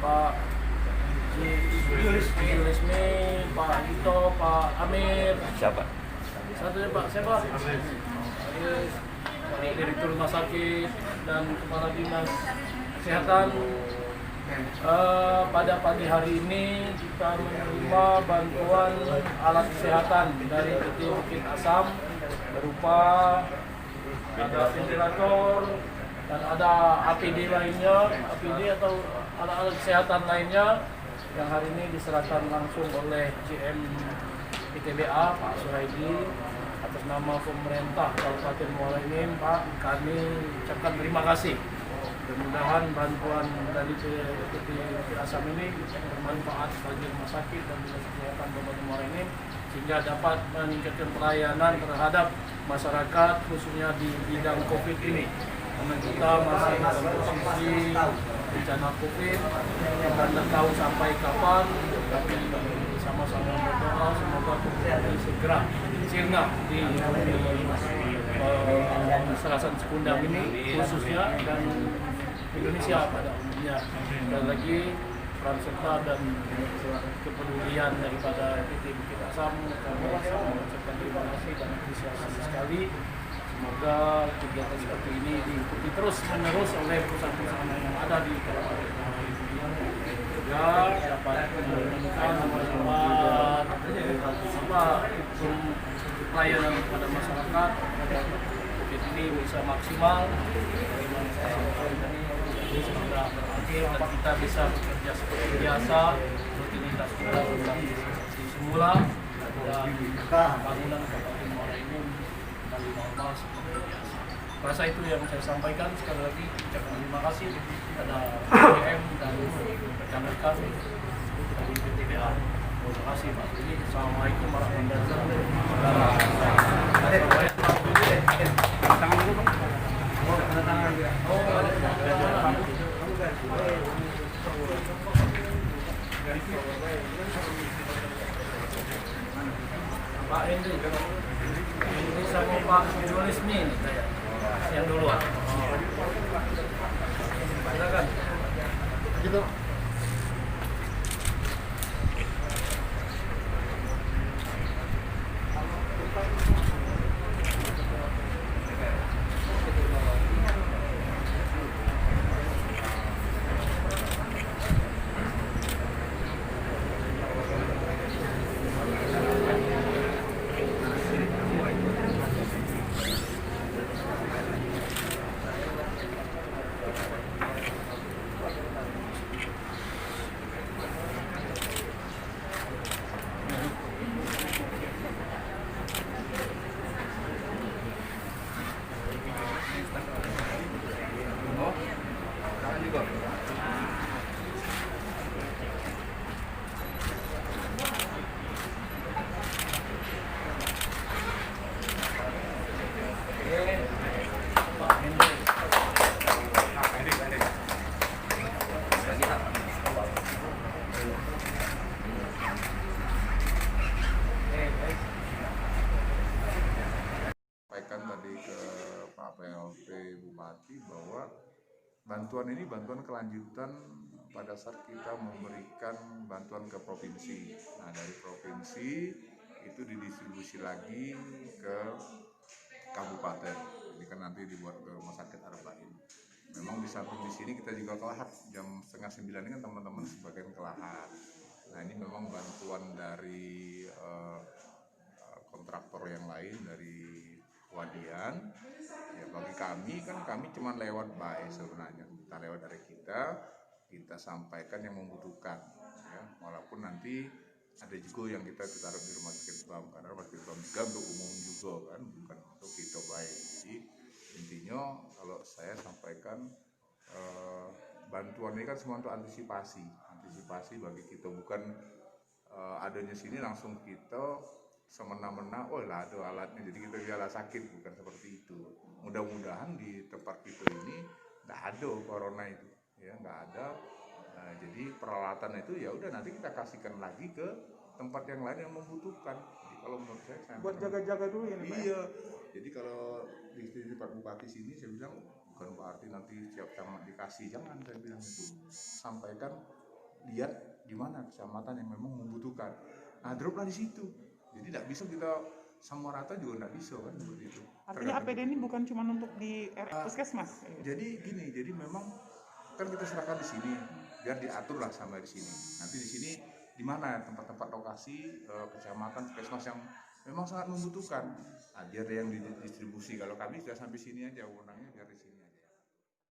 Pak Yulismi, Pak Dito, Pak Amir. Siapa? Satunya Pak siapa? Direktur Rumah Sakit dan Kepala Dinas Kesehatan. Pada pagi hari ini kita menerima bantuan alat kesehatan dari PT Bukit Asam berupa ada ventilator dan ada APD lainnya, APD atau alat-alat kesehatan lainnya yang hari ini diserahkan langsung oleh GM ITBA Pak Suraidi atas nama pemerintah Kabupaten Muara Enim. Pak, kami ucapkan terima kasih. Mudah-mudahan bantuan dari PT Bukit Asam ini bermanfaat bagi rumah sakit dan dinas kesehatan Kabupaten Muara Enim sehingga dapat meningkatkan pelayanan terhadap masyarakat khususnya di bidang COVID ini. Karena kita masih dalam posisi bencana COVID yang tidak tahu sampai kapan, tapi sama-sama berdoa semoga COVID ini segera sirna di Serasan Sekundang ini khususnya dan Indonesia pada umumnya. Sekali lagi peran serta dan kepedulian daripada PT Bukit Asam kami mengucapkan terima kasih dan apresiasi sekali. Semoga kegiatan seperti ini diikuti terus menerus oleh perusahaan-perusahaan yang ada di Kabupaten Muara Enim juga dapat menurunkan pelayanan kepada masyarakat agar COVID ini bisa maksimal. Semoga berakhir dan kita bisa bekerja seperti biasa, rutinitas kita ulang seperti semula dan bangunan Kabupaten Muara Enim kembali normal seperti biasa. Rasa itu yang saya sampaikan. Sekali lagi ucapkan terima kasih kepada GM dan rekan-rekan dari PTBA. Terima kasih Pak. Assalamualaikum warahmatullahi wabarakatuh. Tangan dulu Bang. Pak Hendri sama Pak Yulismi ini saya yang duluan. Silakan. Gitu. Tadi ke Pak PLT Bupati bahwa bantuan ini bantuan kelanjutan pada saat kita memberikan bantuan ke provinsi. Nah, dari provinsi itu didistribusi lagi ke kabupaten. Ini kan nanti dibuat ke Rumah Sakit Arba'in. Memang di samping di sini kita juga kelahat jam 8:30 ini kan teman-teman sebagian kelahat. Nah, ini memang bantuan dari kontraktor yang lain dari Wadian. Ya, bagi kami kan kami cuma lewat baik sebenarnya. Kita lewat dari kita sampaikan yang membutuhkan. Ya, walaupun nanti ada juga yang kita taruh di Rumah Sakit BAM karena Rumah Sakit BAM juga untuk umum juga kan, bukan untuk kita baik. Jadi intinya kalau saya sampaikan bantuan ini kan semua untuk antisipasi bagi kita, bukan adanya sini langsung kita semena-mena, oh lah ada alatnya jadi kita biarlah sakit, bukan seperti itu. Mudah-mudahan di tempat kita ini nggak ada corona itu, ya nggak ada. Nah, jadi peralatan itu ya udah nanti kita kasihkan lagi ke tempat yang lain yang membutuhkan. Jadi kalau menurut saya buat jaga-jaga dulu ya. Iya. Jadi kalau di Pak Bupati sini saya bilang bukan berarti nanti siap sama dikasih, jangan, saya bilang itu. Sampaikan lihat di mana kecamatan yang memang membutuhkan. Nah, droplah di situ. Jadi tidak bisa kita sama rata juga tidak bisa kan seperti itu. Artinya APD ini bukan cuma untuk di puskesmas. Jadi gini, jadi memang kan kita serahkan di sini, biar diatur lah sampai di sini. Nanti di sini di mana tempat-tempat lokasi kecamatan puskesmas yang memang sangat membutuhkan. Nah, biar ada yang didistribusi. Kalau kami sudah sampai sini aja, wewenangnya biar di sini.